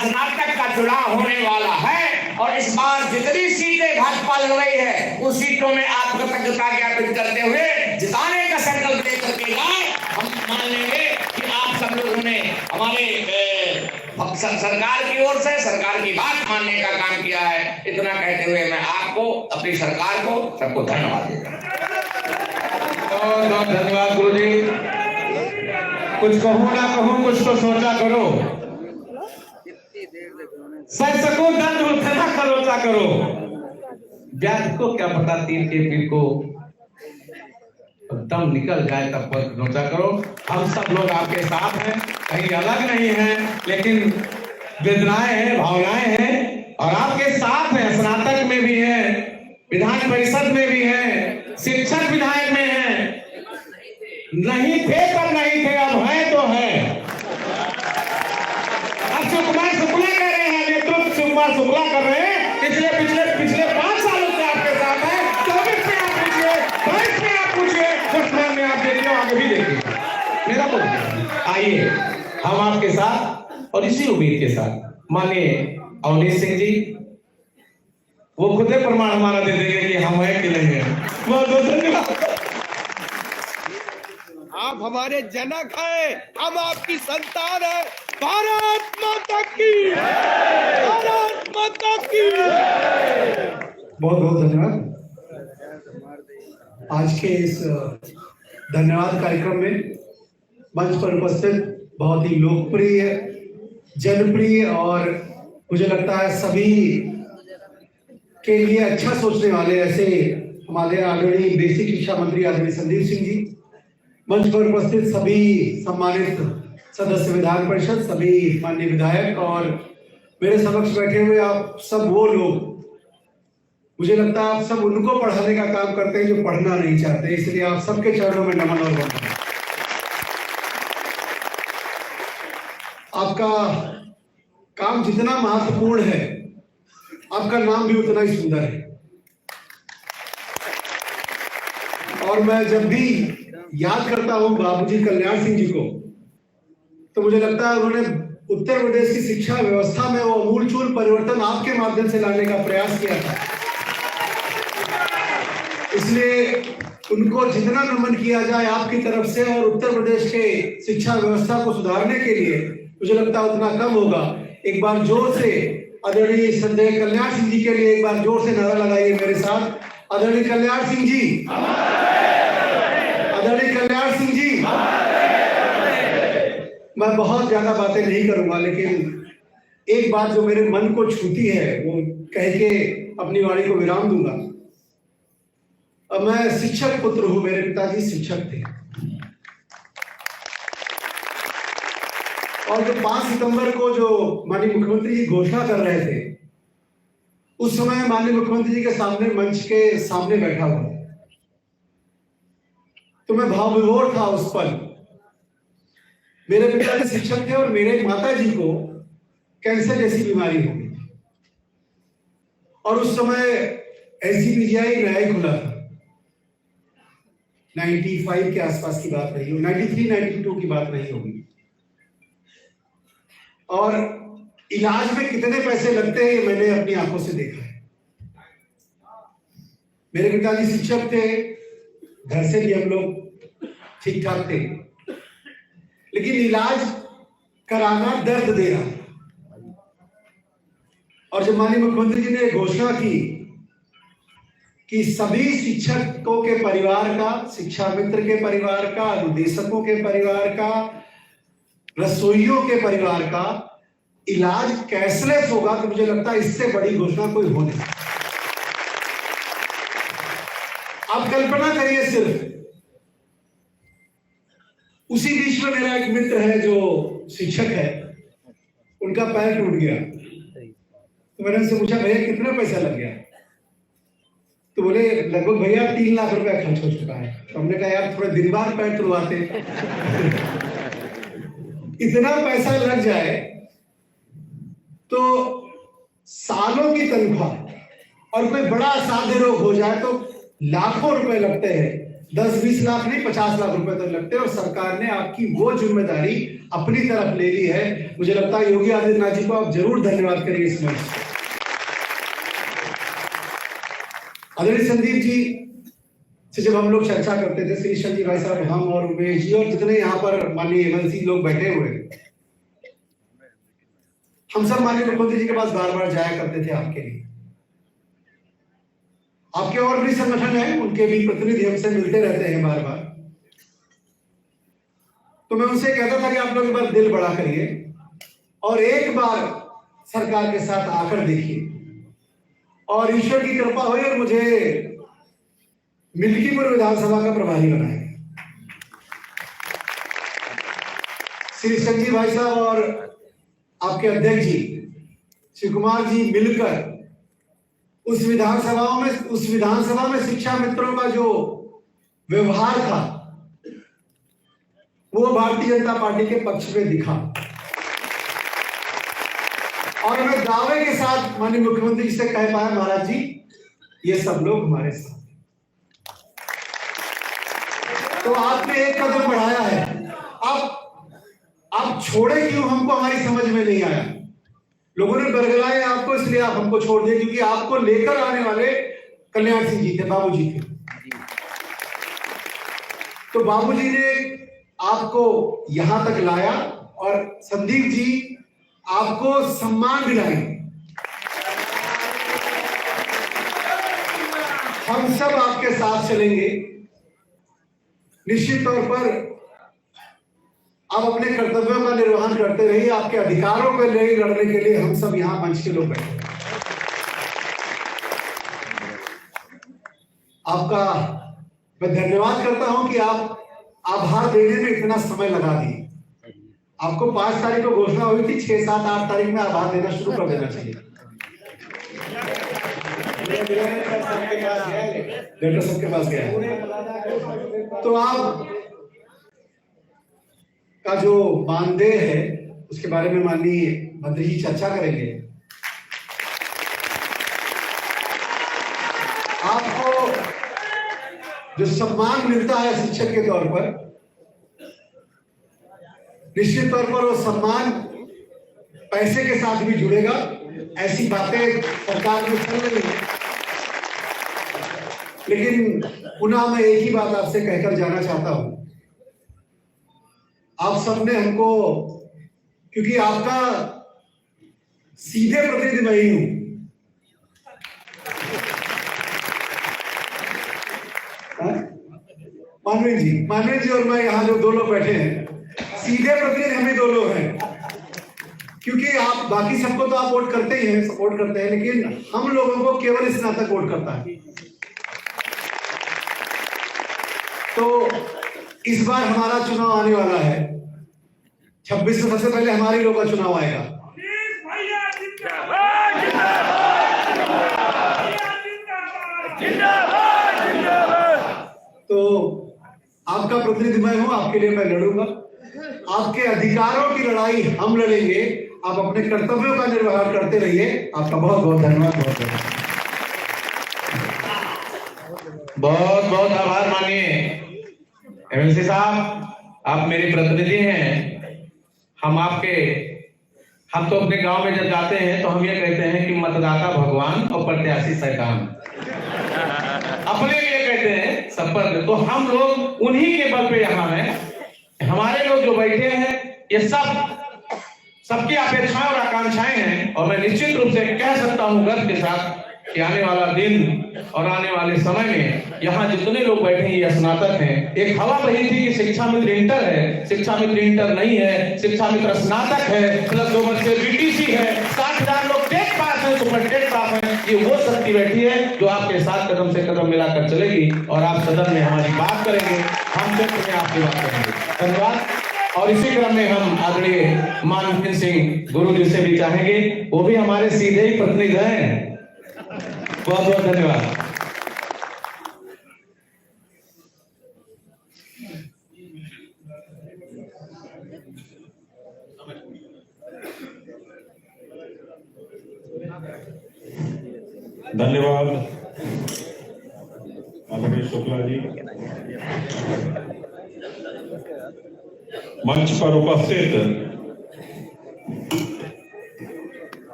[SPEAKER 3] स्नातक का चुनाव होने वाला है, और इस बार जितनी सीटें भाजपा लड़ रही है उन सीटों में आप कृतज्ञता ज्ञापित करते हुए जिताने का संकल्प लेकर के जाए। हम मान लेंगे कि आप सब लोगों ने हमारे सरकार की ओर से सरकार की बात मानने का काम किया है। इतना कहते हुए मैं आपको, अपनी सरकार को, सबको धन्यवाद देता हूं।
[SPEAKER 2] बहुत बहुत धन्यवाद गुरु जी। कुछ कहूं ना कहूं, कुछ तो सोचा करो, सच सको दंड उठना खरोचा करो, व्याध को क्या पता तीर के पीर को दम निकल जाए तब पर नोचा करो। हम सब लोग आपके साथ हैं, कहीं अलग नहीं हैं, लेकिन वेदनाएं हैं, भावनाएं हैं, और आपके साथ हैं। स्नातक में भी हैं, विधान परिषद में भी हैं, शिक्षक विधायक में हैं, नहीं थे तब नहीं थे, अब है तो है। अब सुकुमार शुक्ला कह रहे हैं, नेतृत्व सुकुमार शुक्ला कर रहे हैं, पिछले 5 सालों से आपके साथ है। 24 में आप पूछिए, 22 में आप पूछिए, वर्तमान में आप देखिए, आगे भी देखिए, मेरा तो आइए हम आपके साथ, और इसी उम्मीद के साथ माननीय अवनीश सिंह जी, वो खुद प्रमाण हमारा दे देंगे कि हम हैं कि नहीं है। बहुत बहुत धन्यवाद।
[SPEAKER 4] आप हमारे जनक हैं, हम आपकी संतान हैं। भारत माता की, भारत माता की।
[SPEAKER 5] बहुत बहुत धन्यवाद। आज के इस धन्यवाद कार्यक्रम में मंच पर उपस्थित बहुत ही लोकप्रिय, जनप्रिय और मुझे लगता है सभी के लिए अच्छा सोचने वाले ऐसे हमारे आदरणीय बेसिक शिक्षा मंत्री आदरणीय संदीप सिंह जी, मंच पर उपस्थित सभी सम्मानित सदस्य विधान परिषद, सभी माननीय विधायक और मेरे समक्ष बैठे हुए आप सब वो लोग, मुझे लगता है आप सब उनको पढ़ाने का काम करते हैं जो पढ़ना नहीं चाहते, इसलिए आप सबके चरणों में नमन और वंदन। आपका काम जितना महत्वपूर्ण है, आपका नाम भी उतना ही सुंदर है। और मैं जब भी याद करता हूं बाबूजी कल्याण सिंह जी को, तो मुझे लगता है उन्होंने उत्तर प्रदेश की शिक्षा व्यवस्था में वो अमूलचूल परिवर्तन आपके माध्यम से लाने का प्रयास किया था। इसलिए उनको जितना नमन किया जाए आपकी तरफ से और उत्तर प्रदेश के शिक्षा व्यवस्था को सुधारने के लिए, मुझे लगता है उतना कम होगा। एक बार जोर से आदरणीय श्रद्धेय कल्याण सिंह जी के लिए एक बार जोर से नारा लगाइए मेरे साथ। आदरणीय कल्याण सिंह जी, आदरणीय कल्याण सिंह जी। मैं बहुत ज्यादा बातें नहीं करूंगा, लेकिन एक बात जो मेरे मन को छूती है वो कह के अपनी वाणी को विराम दूंगा। अब मैं शिक्षक पुत्र हूं, मेरे पिताजी शिक्षक थे और जो 5 सितंबर को जो माननीय मुख्यमंत्री जी घोषणा कर रहे थे, उस समय माननीय मुख्यमंत्री जी के सामने मंच के सामने बैठा हुआ, तो मैं भावविभोर था उस पल। मेरे पिताजी शिक्षक थे और मेरे माता जी को कैंसर जैसी बीमारी हो गई और उस समय एसजीपीजीआई नया खुला था। 95 के आसपास की बात नहीं होगी, 93 92 की बात नहीं होगी। और इलाज में कितने पैसे लगते हैं ये मैंने अपनी आंखों से देखा है। मेरे पिताजी शिक्षक थे, घर से भी हम लोग ठीक ठाक थे, लेकिन इलाज कराना दर्द दे रहा। और जब माननीय मुख्यमंत्री जी ने घोषणा की कि सभी शिक्षकों के परिवार का, शिक्षा मित्र के परिवार का, अनुदेशकों के परिवार का, रसोइयों के परिवार का इलाज कैशलेस होगा, तो मुझे लगता है इससे बड़ी घोषणा कोई हो नहीं। आप कल्पना करिए, सिर्फ उसी बीच में मेरा एक मित्र है जो शिक्षक है, उनका पैर टूट गया। तो मैंने उनसे पूछा, भैया कितना पैसा लग गया? तो बोले लगभग भैया 3 लाख रुपया खर्च हो चुका है। तो हमने कहा यार थोड़े दिन बाद पैर तुड़वाते। इतना पैसा लग जाए तो सालों की तनख्वाह, और कोई बड़ा असाध्य रोग हो जाए तो लाखों रुपए लगते हैं। 10-20 लाख नहीं, 50 लाख रुपए तो लगते हैं। और सरकार ने आपकी वो जिम्मेदारी अपनी तरफ ले ली है। मुझे लगता है योगी आदित्यनाथ जी को आप जरूर धन्यवाद करिए इस मंच से। आदरणीय संदीप जी से जब हम लोग चर्चा करते थे, श्री संजीव भाई साहब, हम और उमेश जी और जितने यहाँ पर माननीय एमएलसी लोग बैठे हुए, हम सब माननीय मुख्यमंत्री जी के पास बार बार जाया करते थे आपके लिए। आपके और भी संगठन है, उनके भी प्रतिनिधि हमसे मिलते रहते हैं बार बार। तो मैं उनसे कहता था कि आप लोग एक बार दिल बड़ा करिए और एक बार सरकार के साथ आकर देखिए, और ईश्वर की कृपा हुई और मुझे मिल्कीपुर विधानसभा का प्रभारी बनाया। श्री संजीव भाई साहब और आपके अध्यक्ष जी श्री कुमार जी मिलकर उस विधानसभा में शिक्षा मित्रों का जो व्यवहार था वो भारतीय जनता पार्टी के पक्ष में दिखा। और मैं दावे के साथ माननीय मुख्यमंत्री जी से कह पाया, महाराज जी ये सब लोग हमारे साथ। तो आपने एक कदम बढ़ाया है। आप छोड़े क्यों हमको हमारी समझ में नहीं आया। लोगों ने बरगलाए आपको, इसलिए आप हमको छोड़ दिए, क्योंकि आपको लेकर आने वाले कल्याण सिंह जी थे, बाबूजी थे। तो बाबूजी ने आपको यहां तक लाया और संदीप जी आपको सम्मान दिलाएंगे। हम सब आपके साथ चलेंगे। निश्चित तौर पर आप अपने कर्तव्यों का निर्वहन करते रहिए। आपके अधिकारों के लिए लड़ने के लिए हम सब यहाँ मंच के लोग बैठे हैं। आपका मैं धन्यवाद करता हूं कि आप आभार देने में इतना समय लगा दिए। आपको 5 तारीख को घोषणा हुई थी, 6, 7, 8 तारीख में आभार देना शुरू कर देना चाहिए। लेटर सबके पास गया है। तो आप का जो मानदेय है उसके बारे में माननीय मंत्री जी चर्चा करेंगे। आपको जो सम्मान मिलता है शिक्षक के तौर पर, निश्चित तौर पर वो सम्मान पैसे के साथ भी जुड़ेगा। ऐसी बातें सरकार में चल रही है, लेकिन पुनः मैं एक ही बात आपसे कहकर जाना चाहता हूं। आप सबने हमको, क्योंकि आपका सीधे प्रतिनिधि मैं ही हूं, मानवीन जी और मैं यहाँ जो 2 लोग बैठे हैं, सीधे प्रतिनिधि हम ही 2 लोग हैं। क्योंकि आप बाकी सबको तो आप वोट करते ही हैं, सपोर्ट करते हैं, लेकिन हम लोगों को केवल स्नातक वोट करता है। तो इस बार हमारा चुनाव आने वाला है। 26 में सबसे पहले हमारे लोगों का चुनाव आएगा। तो आपका प्रतिनिधि मैं हूं, आपके लिए मैं लड़ूंगा। आपके अधिकारों की लड़ाई हम लड़ेंगे। आप अपने कर्तव्यों का निर्वहन करते रहिए। आपका बहुत बहुत धन्यवाद।
[SPEAKER 2] बहुत बहुत आभार मानिए एमएलसी साहब, आप मेरे प्रतिनिधि हैं। हम तो अपने गांव में जब जाते हैं तो हम ये कहते हैं कि मतदाता भगवान और प्रत्याशी शैतान, अपने लिए कहते हैं सब पर। तो हम लोग उन्हीं के बल पे यहाँ हैं। हमारे लोग जो बैठे हैं ये सबकी अपेक्षाएं और आकांक्षाएं हैं। और मैं निश्चित रूप से कह सकता हूं गर्व के साथ कि आने वाला दिन और आने वाले समय में यहाँ जितने लोग बैठे हैं ये स्नातक हैं। एक हवा बही थी कि शिक्षा मित्र इंटर है, शिक्षा मित्र इंटर नहीं है, शिक्षा मित्र स्नातक है, +2 वर्ष से बीटीसी है, 60,000 लोग टेट पास है, सुपर टेट पास है। ये वो शक्ति बैठी है जो आपके साथ कदम से कदम मिलाकर चलेगी और आप सदन में हमारी बात करेंगे, हम सिर्फ आपकी बात करेंगे। धन्यवाद। और इसी क्रम में हम आदरणीय मानवीन सिंह गुरु जी से भी चाहेंगे, वो भी हमारे सीधे ही प्रतिनिधि हैं। बहुत बहुत धन्यवाद।
[SPEAKER 6] धन्यवाद आदरणीय शुक्ला जी। मंच पर उपस्थित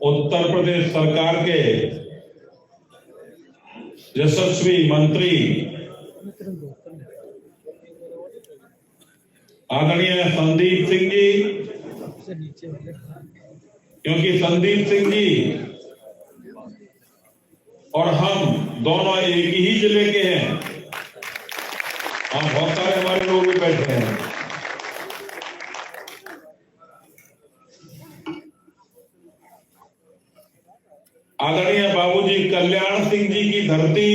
[SPEAKER 6] उत्तर प्रदेश सरकार के यशस्वी मंत्री आदरणीय संदीप सिंह जी, क्योंकि संदीप सिंह जी और हम दोनों एक ही जिले के हैं, हम बहुत सारे हमारे लोग भी बैठे हैं। आदरणीय बाबूजी कल्याण सिंह जी की धरती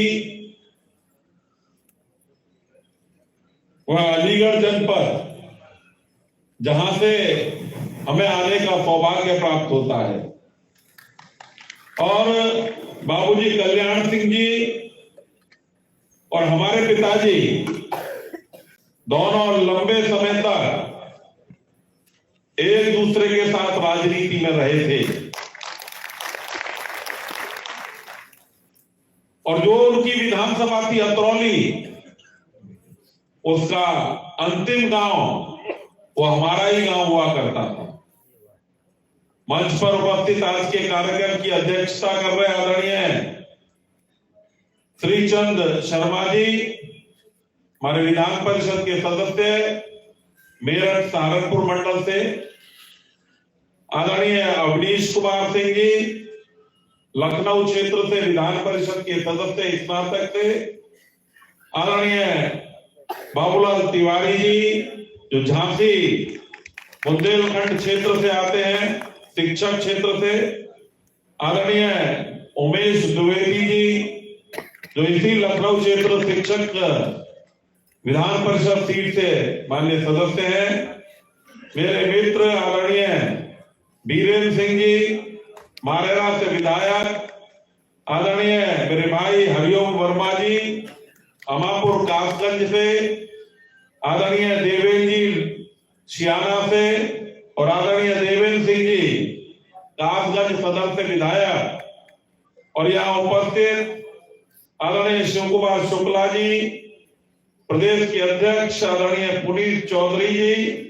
[SPEAKER 6] वह अलीगढ़ जनपद, जहां से हमें आने का सौभाग्य प्राप्त होता है। और बाबूजी कल्याण सिंह जी और हमारे पिताजी दोनों लंबे समय तक एक दूसरे के साथ राजनीति में रहे थे। और जो उनकी विधानसभा थी अतरौली, उसका अंतिम गांव वो हमारा ही गांव हुआ करता था। मंच पर उपस्थित आज के कार्यक्रम की अध्यक्षता कर रहे आदरणीय श्री चंद शर्मा जी, हमारे विधान परिषद के सदस्य, मेरठ सहारनपुर मंडल से। आदरणीय अवनीश कुमार सिंह जी, लखनऊ क्षेत्र से विधान परिषद के सदस्य स्नातक थे। आदरणीय बाबूलाल तिवारी जी जो झांसी बुंदेलखंड क्षेत्र से आते हैं, शिक्षक क्षेत्र से, आदरणीय उमेश द्विवेदी जी जो इसी लखनऊ क्षेत्र शिक्षक विधान परिषद सीट से माननीय सदस्य हैं, मेरे मित्र आदरणीय बीरेन्द्र सिंह जी मारेरा से विधायक, आदरणीय मेरे भाई हरिओम वर्मा जी अमापुर कासगंज से, आदरणीय देवेंद्र जी सियाना से और आदरणीय देवेंद्र सिंह जी कासगंज सदर से विधायक, और यहाँ उपस्थित आदरणीय शिव कुमार शुक्ला जी प्रदेश के अध्यक्ष, आदरणीय पुनीत चौधरी जी,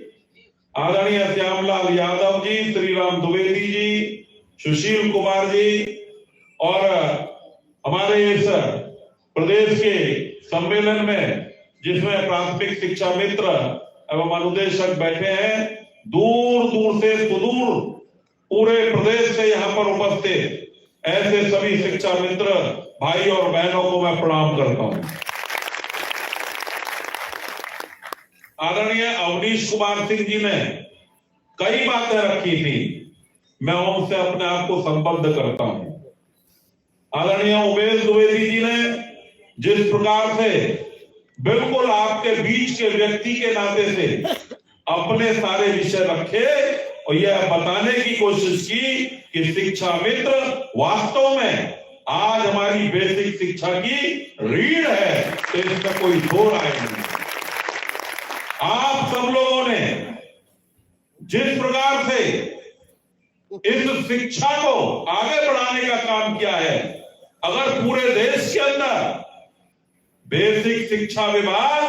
[SPEAKER 6] आदरणीय श्यामलाल यादव जी, श्रीराम द्विवेदी जी, सुशील कुमार जी, और हमारे इस प्रदेश के सम्मेलन में जिसमें प्राथमिक शिक्षा मित्र एवं अनुदेशक बैठे हैं, दूर दूर से सुदूर पूरे प्रदेश से यहाँ पर उपस्थित ऐसे सभी शिक्षा मित्र भाई और बहनों को मैं प्रणाम करता हूं। आदरणीय अवनीश कुमार सिंह जी ने कई बातें रखी थी, मैं उनसे अपने आप को संबद्ध करता हूं। आदरणीय उमेश द्विवेदी जी ने जिस प्रकार से बिल्कुल आपके बीच के व्यक्ति के नाते से अपने सारे विषय रखे और यह बताने की कोशिश की कि शिक्षा मित्र वास्तव में आज हमारी बेसिक शिक्षा की रीढ़ है, तो इसमें कोई दो राय नहीं। आप सब लोगों ने जिस प्रकार से इस शिक्षा को आगे बढ़ाने का काम किया है, अगर पूरे देश के अंदर बेसिक शिक्षा विभाग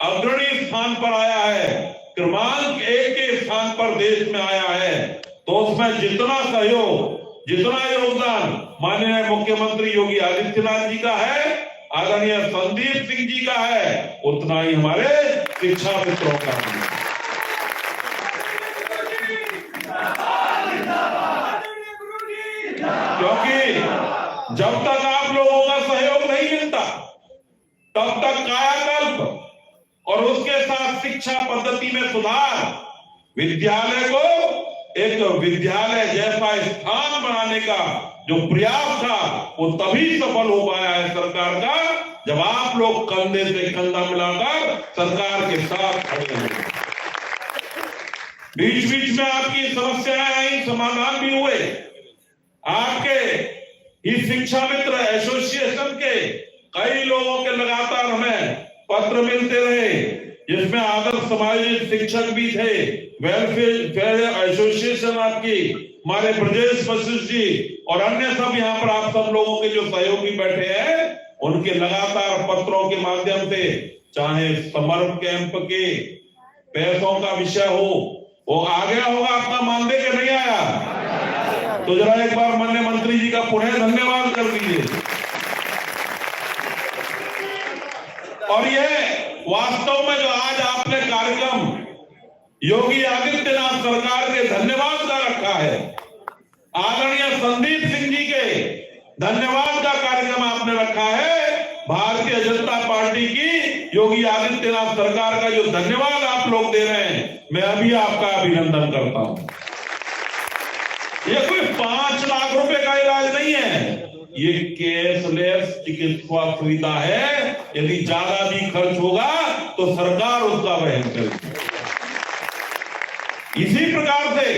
[SPEAKER 6] अग्रणी स्थान पर आया है, क्रमांक 1 के स्थान पर देश में आया है, तो उसमें जितना सहयोग, जितना योगदान माननीय मुख्यमंत्री योगी आदित्यनाथ जी का है, आदरणीय संदीप सिंह जी का है, उतना ही हमारे शिक्षा मित्रों का है। क्योंकि जब तक आप लोगों का सहयोग नहीं मिलता तब तक कायाकल्प और उसके साथ शिक्षा पद्धति में सुधार, विद्यालय को एक विद्यालय जैसा स्थान बनाने का जो प्रयास था वो तभी सफल हो पाया है सरकार का, जब आप लोग कंधे से कंधा मिलाकर सरकार के साथ खड़े हैं। बीच बीच में आपकी समस्याएं आई, समाधान भी हुए। आपके इस शिक्षा मित्र एसोसिएशन के कई लोगों के लगातार हमें पत्र मिलते रहे, जिसमें आदर्श समाजिक शिक्षक भी थे, वेलफेयर एसोसिएशन आपकी, हमारे ब्रजेश वशिष्ठ जी और अन्य सब यहाँ पर आप सब लोगों के जो सहयोगी बैठे हैं, उनके लगातार पत्रों के माध्यम से, चाहे समर कैंप के पैसों का विषय हो, वो आ गया होगा आपका मानदेय के नहीं आया, तो जरा एक बार माननीय मंत्री जी का पुनः धन्यवाद कर दीजिए। और ये वास्तव में जो आज आपने कार्यक्रम योगी आदित्यनाथ सरकार के धन्यवाद का रखा है, आदरणीय संदीप सिंह जी के धन्यवाद का कार्यक्रम आपने रखा है, भारतीय जनता पार्टी की योगी आदित्यनाथ सरकार का जो धन्यवाद आप लोग दे रहे हैं, मैं अभी आपका अभिनंदन करता हूं। ये कोई 5 लाख रुपए का इलाज नहीं है, ये कैशलेस चिकित्सा सुविधा है। यदि ज्यादा भी खर्च होगा तो सरकार उसका वहन करेगी। इसी प्रकार से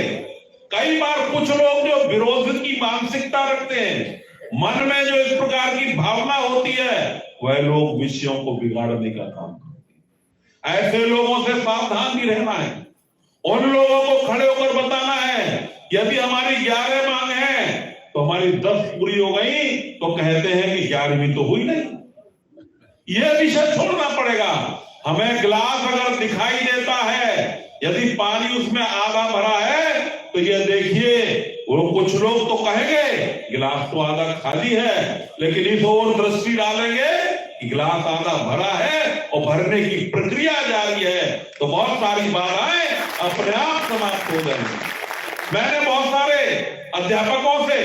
[SPEAKER 6] कई बार कुछ लोग जो विरोध की मानसिकता रखते हैं, मन में जो इस प्रकार की भावना होती है, वह लोग विषयों को बिगाड़ने का काम करते हैं। ऐसे लोगों से सावधान भी रहना है। उन लोगों को खड़े होकर बताना है, यदि हमारी 11 मांग है तो हमारी 10 पूरी हो गई, तो कहते हैं कि 11वीं तो हुई नहीं। यह विषय छोड़ना पड़ेगा। हमें गिलास अगर दिखाई देता है, यदि पानी उसमें आधा भरा है, तो यह देखिए, वो कुछ लोग तो कहेंगे गिलास तो आधा खाली है, लेकिन इस ओर दृष्टि डालेंगे कि गिलास आधा भरा है और भरने की प्रक्रिया जारी है, तो बहुत सारी बाधाएं अपने आप समाप्त हो जाएंगी। मैंने बहुत सारे अध्यापकों से,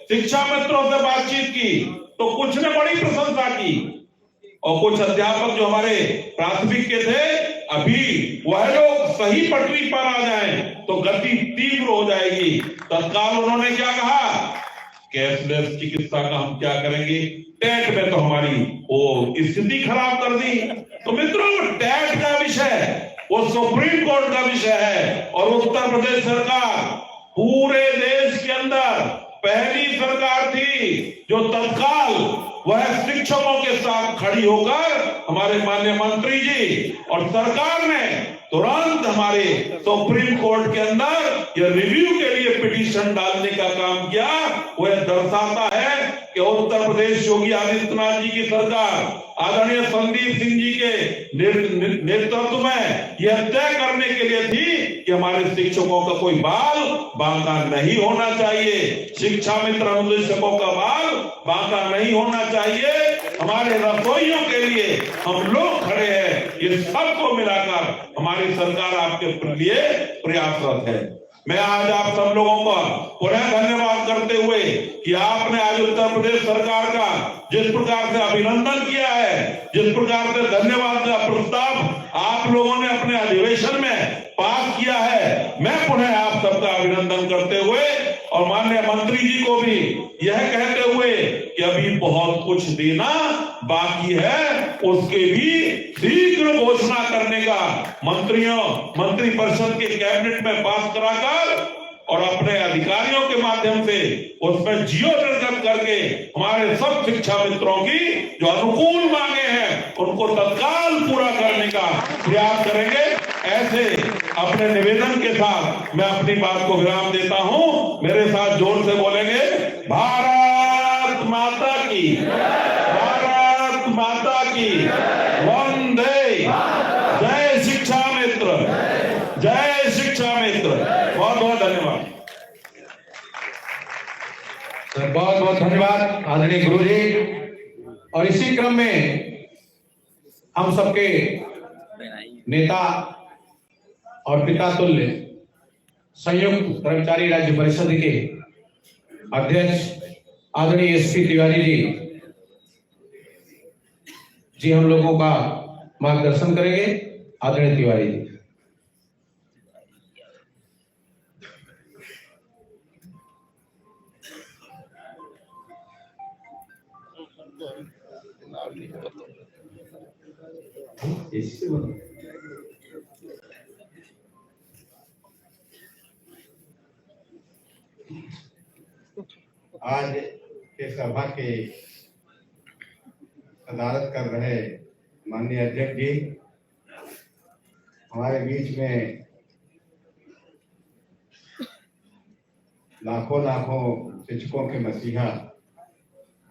[SPEAKER 6] शिक्षा मित्रों से बातचीत की, तो कुछ ने बड़ी प्रशंसा की और कुछ अध्यापक जो हमारे प्राथमिक के थे, अभी वह लोग सही पटरी पर आ जाएं तो गति तीव्र हो जाएगी। तत्काल उन्होंने क्या कहा, कैशलेस चिकित्सा का हम क्या करेंगे, टेट में तो हमारी वो स्थिति खराब कर दी। तो मित्रों, टेट का विषय वो सुप्रीम कोर्ट का विषय है, और उत्तर प्रदेश सरकार पूरे देश के अंदर पहली सरकार थी जो तत्काल वह शिक्षकों के साथ खड़ी होकर हमारे माननीय मंत्री जी और सरकार ने तुरंत हमारे सुप्रीम कोर्ट के अंदर यह रिव्यू के लिए पिटीशन डालने का काम किया। वह दर्शाता है कि उत्तर प्रदेश योगी आदित्यनाथ जी की सरकार आदरणीय संदीप सिंह जी के नेतृत्व में यह तय करने के लिए थी कि हमारे शिक्षकों का कोई बाल बांका नहीं होना चाहिए, शिक्षा मित्र अनुदेशकों का बाल बांका नहीं होना चाहिए, हमारे रसोइयों के लिए हम लोग खड़े हैं। ये सबको मिलाकर हमारी सरकार आपके लिए प्रयासरत है। मैं आज आप सब लोगों का पुनः धन्यवाद करते हुए कि आपने आज उत्तर प्रदेश सरकार का जिस प्रकार से अभिनंदन किया है, जिस प्रकार से धन्यवाद का प्रस्ताव आप लोगों ने अपने अधिवेशन में पास किया है, मैं पुनः आप सबका अभिनंदन करते हुए और माननीय मंत्री जी को भी यह कहते हुए कि अभी बहुत कुछ देना बाकी है, उसके भी शीघ्र घोषणा करने का मंत्री परिषद के कैबिनेट में पास कराकर और अपने अधिकारियों के माध्यम से उसमें जियो निर्गत करके हमारे सब शिक्षा मित्रों की जो अनुकूल मांगे हैं उनको तत्काल पूरा करने का प्रयास करेंगे। ऐसे अपने निवेदन के साथ मैं अपनी बात को विराम देता हूं। मेरे साथ जोर से बोलेंगे, भारत माता की, भारत माता की, वंदे, जय शिक्षा मित्र, जय शिक्षा मित्र। बहुत बहुत धन्यवाद।
[SPEAKER 2] बहुत बहुत धन्यवाद आदरणीय गुरु जी। और इसी क्रम में हम सबके नेता और पिता तुल्य संयुक्त कर्मचारी राज्य परिषद के अध्यक्ष आदरणीय एसपी तिवारी जी हम लोगों का मार्गदर्शन करेंगे। आदरणीय तिवारी जी।
[SPEAKER 7] आज के सभा के अदालत कर रहे माननीय अध्यक्ष जी, हमारे बीच में लाखों लाखों शिक्षकों के मसीहा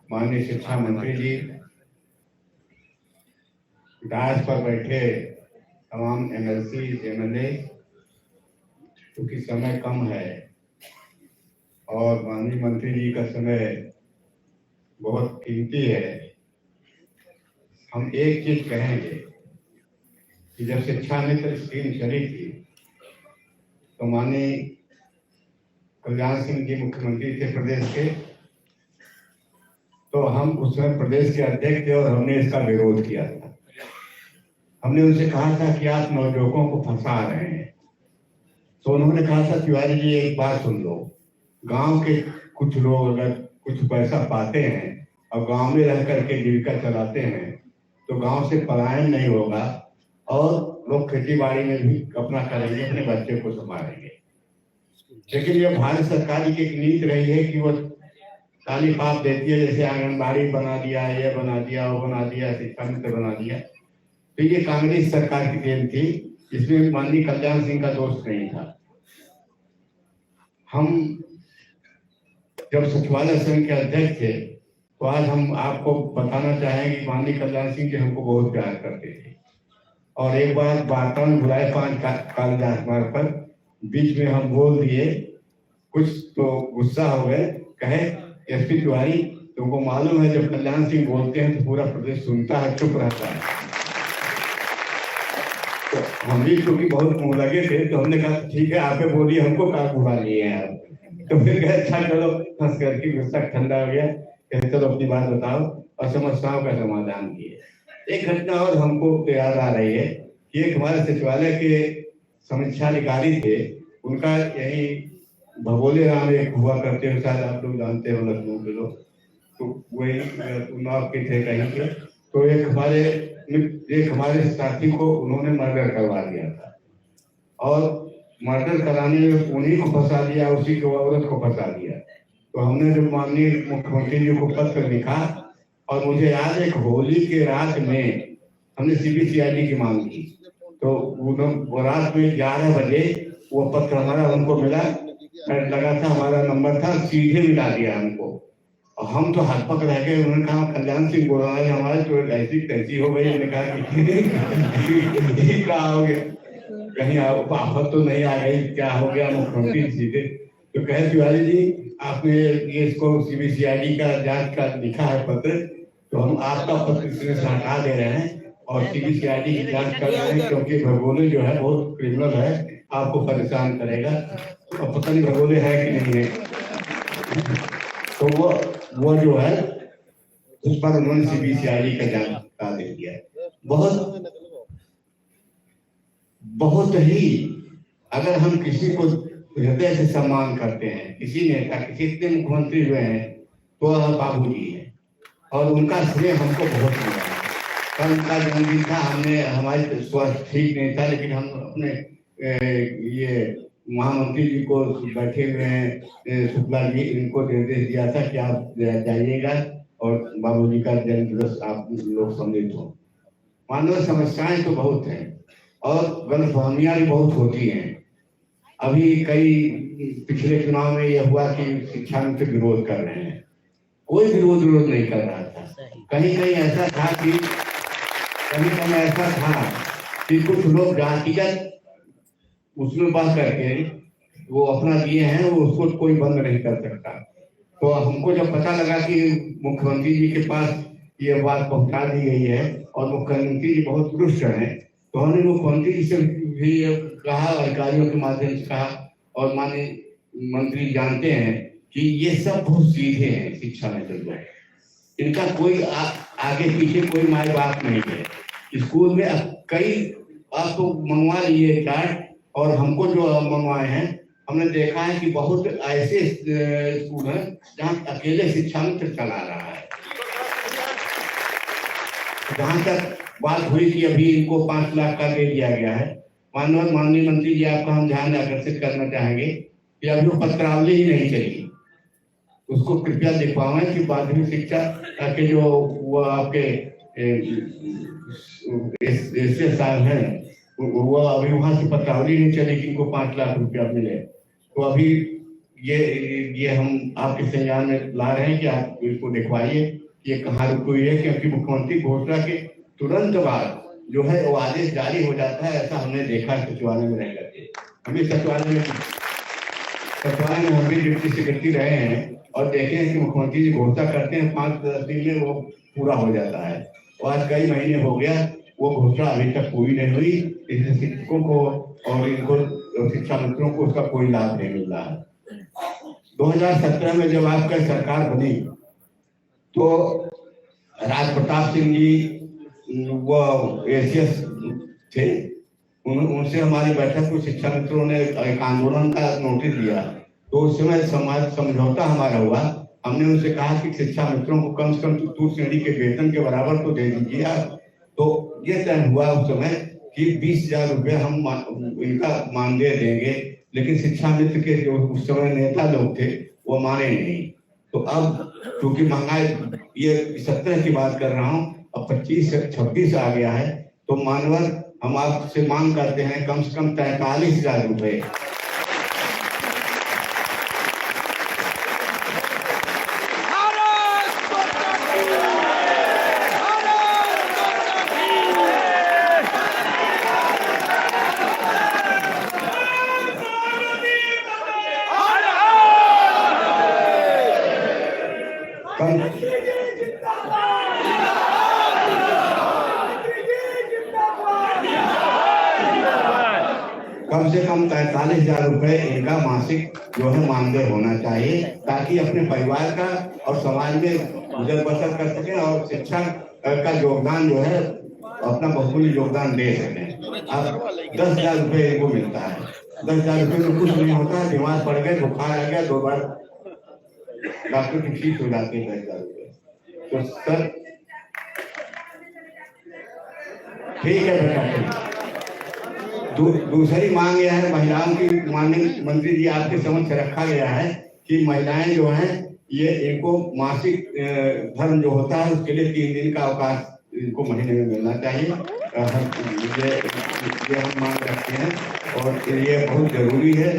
[SPEAKER 7] माननीय शिक्षा मंत्री जी, डायस पर बैठे तमाम एमएलसी एमएलए, क्योंकि समय कम है और माननीय मंत्री जी का समय बहुत कीमती है, हम एक चीज कहेंगे कि जब शिक्षा मित्र स्कीम चली थी तो माननीय कल्याण सिंह जी मुख्यमंत्री थे प्रदेश के, तो हम उस समय प्रदेश के अध्यक्ष थे और हमने इसका विरोध किया था। हमने उनसे कहा था कि आप नवयुवकों को फंसा रहे हैं, तो उन्होंने कहा था तिवारी जी एक बात सुन लो, गांव के कुछ लोग अगर कुछ पैसा पाते हैं और गांव में रह करके जीविका चलाते हैं तो गांव से पलायन नहीं होगा और लोग खेती बाड़ी में भी अपना करेंगे, अपने बच्चे को संभालेंगे। लेकिन ये भारत सरकार की एक नीति रही है कि वो ताली पाप देती है, जैसे आंगनबाड़ी बना दिया, ये बना दिया, वो बना दिया, शिक्षा मित्र बना दिया। तो ये कांग्रेस सरकार की देन थी, इसमें माननीय कल्याण सिंह का दोष नहीं था। हम जब सचिवालय संघ के अध्यक्ष थे तो आज हम आपको बताना चाहेंगे कि माननीय कल्याण सिंह जी हमको बहुत प्यार करते थे, और एक बार वार्ता में बुलाए 5 कालिदास मार्ग पर, बीच में हम बोल दिए, कुछ तो गुस्सा हो गए, कहे एसपी तिवारी तुमको मालूम है जब कल्याण सिंह बोलते हैं तो पूरा प्रदेश सुनता है, चुप रहता है। तो हम भी क्योंकि बहुत मुंह लगे थे तो हमने कहा ठीक है आप बोलिए, हमको क्या बुरा नहीं है आप। तो फिर कहे अच्छा चलो, हंस करके गुस्सा ठंडा हो गया, कहते चलो अपनी बात बताओ और समस्याओं का समाधान किए। एक घटना और हमको याद आ रही है कि एक हमारे सचिवालय के समीक्षा अधिकारी थे, उनका यही भगोले राम एक हुआ करते हैं, शायद आप लोग जानते हो लखनऊ के लोग, तो वही उन्नाव के थे कहीं के। तो एक हमारे साथी को उन्होंने मर्डर करवा दिया था और मर्डर कराने में उन्हीं को फंसा दिया, उसी को औरत को फंसा दिया। तो हमने जब माननीय मुख्यमंत्री जी को पत्र लिखा और मुझे याद है होली के रात में हमने CBCID की मांग की, तो वो रात में 11 बजे वो पत्र हमारा उनको मिला, लगा था हमारा नंबर था, सीधे मिला दिया हमको और हम तो हकपक रह गए। उन्होंने कहा कल्याण सिंह बोल रहा है हमारे, तो ऐसी तैसी हो गई। मैंने कहा कि क्या हो गया, कहीं आफत तो नहीं आ गई, क्या हो गया मुख्यमंत्री सीधे? तो कहे तिवारी जी आपने ये इसको CBCID का जांच का लिखा है पत्र, तो हम आपका पत्र इसमें से हटा दे रहे हैं और CBCID की जांच कर रहे हैं, क्योंकि भगोले जो है बहुत क्रिमिनल है, आपको परेशान करेगा। तो पता नहीं भगोले है कि नहीं है। तो वो जो है उस पर उन्होंने CBCID का जांच करा दे दिया। बहुत ही अगर हम किसी को हृदय से सम्मान करते हैं, किसी नेता कितने मुख्यमंत्री हुए हैं, तो बाबूजी हैं और उनका स्नेह हमको बहुत मिला है। कल उनका जन्मदिन था, हमने हमारे स्वास्थ्य ठीक नहीं था, लेकिन हम अपने ये महामंत्री जी को बैठे हुए हैं शुक्ला जी, इनको निर्देश दिया था कि आप जाइएगा और बाबूजी का जन्म दिवस आप लोग सम्मिलित हो। मानव समस्याएं तो बहुत हैं और गलतफहमियां भी बहुत होती हैं। अभी कई पिछले चुनाव में यह हुआ कि शिक्षा मंत्री विरोध कर रहे हैं, कोई विरोध नहीं कर रहा था। कहीं ऐसा था कि कुछ लोग जातिगत उसमें बात करके वो अपना दिए हैं, वो उसको कोई बंद नहीं कर सकता। तो हमको जब पता लगा कि मुख्यमंत्री जी के पास ये बात पहुंचा दी गई है और मुख्यमंत्री जी बहुत रुष्ट हैं, तो हमने मुख्यमंत्री जी से भी कहा, अधिकारियों के माध्यम से कहा, और माननीय मंत्री जानते हैं कि ये सब बहुत सीधे हैं शिक्षा में चल रहे, इनका कोई आगे पीछे कोई माई बाप नहीं है। स्कूल में कई आप तो मंगवा लिए चार्ट, और हमको जो मंगवाए हैं हमने देखा है कि बहुत ऐसे स्कूल हैं जहाँ अकेले शिक्षा मंत्री चला रहा है। जहाँ तक बात हुई कि अभी इनको 5 लाख का दे दिया गया है, माननीय मंत्री जी आपका हम ध्यान आकर्षित करना चाहेंगे कि अभी वो पत्रावली ही नहीं चली, उसको कृपया दिखवाएं कि माध्यमिक शिक्षा के जो वो आपके साहब हैं वो अभी वहां से पत्रावली नहीं चली कि इनको 5 लाख रुपया मिले। तो अभी ये हम आपके संज्ञान में ला रहे हैं कि आप इसको दिखवाइए कि ये कहाँ रुकी हुई है, क्योंकि मुख्यमंत्री घोषणा के तुरंत बाद जो है वो आदेश जारी हो जाता है। ऐसा हमने देखा सचिवालय में रह करके, हमें सचिवालय में हम भी डिप्टी सेक्रेटरी रहे हैं और देखे हैं कि मुख्यमंत्री जी घोषणा करते हैं 5-10 दिन में वो पूरा हो जाता है। और आज कई महीने हो गया वो घोषणा अभी तक पूरी नहीं हुई, इसलिए शिक्षकों को और इनको शिक्षा मंत्रियों को उसका कोई लाभ नहीं मिल रहा है। 2017 में जब आपका सरकार बनी तो राज प्रताप सिंह जी वो एसीएस थे, उनसे हमारी बैठक में शिक्षा मित्रों ने एक आंदोलन का नोटिस दिया। तो उस समय समाज समझौता हमारा हुआ, हमने उनसे कहा कि शिक्षा मित्रों को कम से कम चतुर्थ श्रेणी के वेतन के बराबर तो दे दीजिए आप। तो ये तय हुआ उस समय कि 20,000 रुपये हम इनका मानदेय देंगे, लेकिन शिक्षा मित्र के जो उस समय नेता लोग थे वो माने नहीं। तो अब क्योंकि महंगाई, ये 17 की बात कर रहा हूँ, अब 25 से 26 आ गया है, तो मानवर हम आपसे मांग करते हैं कम से कम 43,000 रुपये। कम से कम 43,000 रुपये इनका मासिक जो है मानदेय होना चाहिए, ताकि अपने परिवार का और समाज में गुजर बसर कर सके और शिक्षा का योगदान जो है अपना बहुमूल्य योगदान दे सकें। अब 10,000 रुपये इनको मिलता है, 10,000 रुपये में कुछ नहीं होता है, बीमार पड़ गए, बुखार आ गया, 2 बार डॉक्टर की फीस हो जाती है 10,000 रुपये। तो सर ठीक है बेटा। दूसरी मांग यह है, महिलाओं की माननीय मंत्री जी आपके समक्ष रखा गया है कि महिलाएं जो हैं ये इनको मासिक धर्म जो होता है उसके लिए 3 दिन का अवकाश इनको महीने में मिलना चाहिए। ये हम मांग रखते हैं और ये बहुत जरूरी है।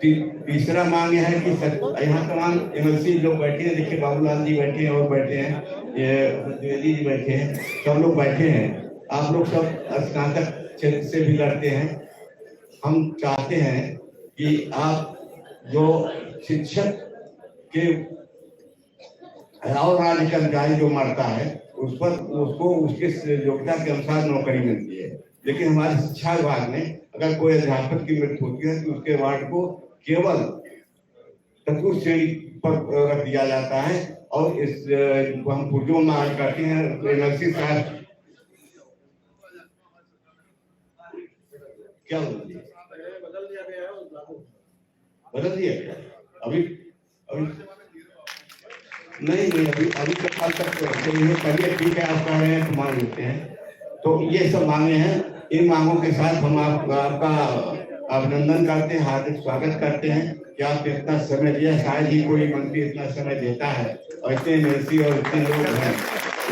[SPEAKER 7] तीसरा मांग यह है कि यहाँ तमाम एमएलसी लोग बैठे हैं, देखिए बाबूलाल जी बैठे हैं और बैठे हैं, ये द्विवेदी जी बैठे हैं, सब लोग बैठे हैं। आप लोग सब स्नातक क्षेत्र से भी लड़ते हैं। हम चाहते हैं कि आप जो शिक्षक के और राज्य कर्मचारी जो मरता है उस पर उसको उसके योग्यता के अनुसार नौकरी मिलती है, लेकिन हमारे शिक्षा विभाग में अगर कोई अध्यापक की मृत्यु होती है तो उसके वार्ड को केवल चतुर्थ श्रेणी पर रख दिया जाता है और इस हम पुर्जों मांग करते हैं। एनएलसी साहब क्या बदल दिया गया अभी नहीं अभी तो कल तक चलिए ठीक है, आप कह रहे हैं तो मान लेते हैं। तो ये सब मांगे हैं, इन मांगों के साथ हम आपका अभिनंदन करते हैं, हार्दिक स्वागत करते हैं कि आपने इतना समय दिया। शायद ही कोई मंत्री इतना समय देता है और इतने एमएलसी और इतने लोग हैं।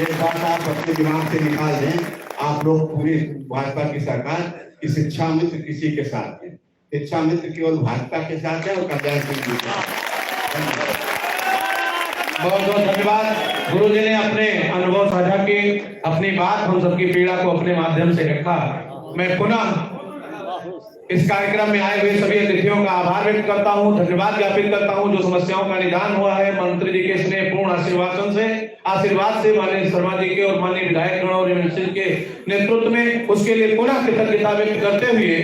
[SPEAKER 7] एक बात आप अपने दिमाग से निकाल दें, आप लोग पूरी भाजपा की सरकार की शिक्षा मित्र किसी के साथ है, शिक्षा मित्र केवल भाजपा के साथ है और कल्याण सिंह जी के साथ।
[SPEAKER 2] बहुत बहुत धन्यवाद। गुरु जी ने अपने अनुभव साझा किए, अपनी बात हम सबकी पीड़ा को अपने माध्यम से रखा। मैं पुनः इस कार्यक्रम में आए हुए सभी अतिथियों का आभार व्यक्त करता हूं, धन्यवाद ज्ञापित करता हूं। जो समस्याओं का निदान हुआ है मंत्री जी के स्नेहपूर्ण आशीर्वाद से माननीय शर्मा जी के और माननीय विधायक गण और एमएलसी के नेतृत्व में, उसके लिए पुनः कृतज्ञता व्यक्त करते हुए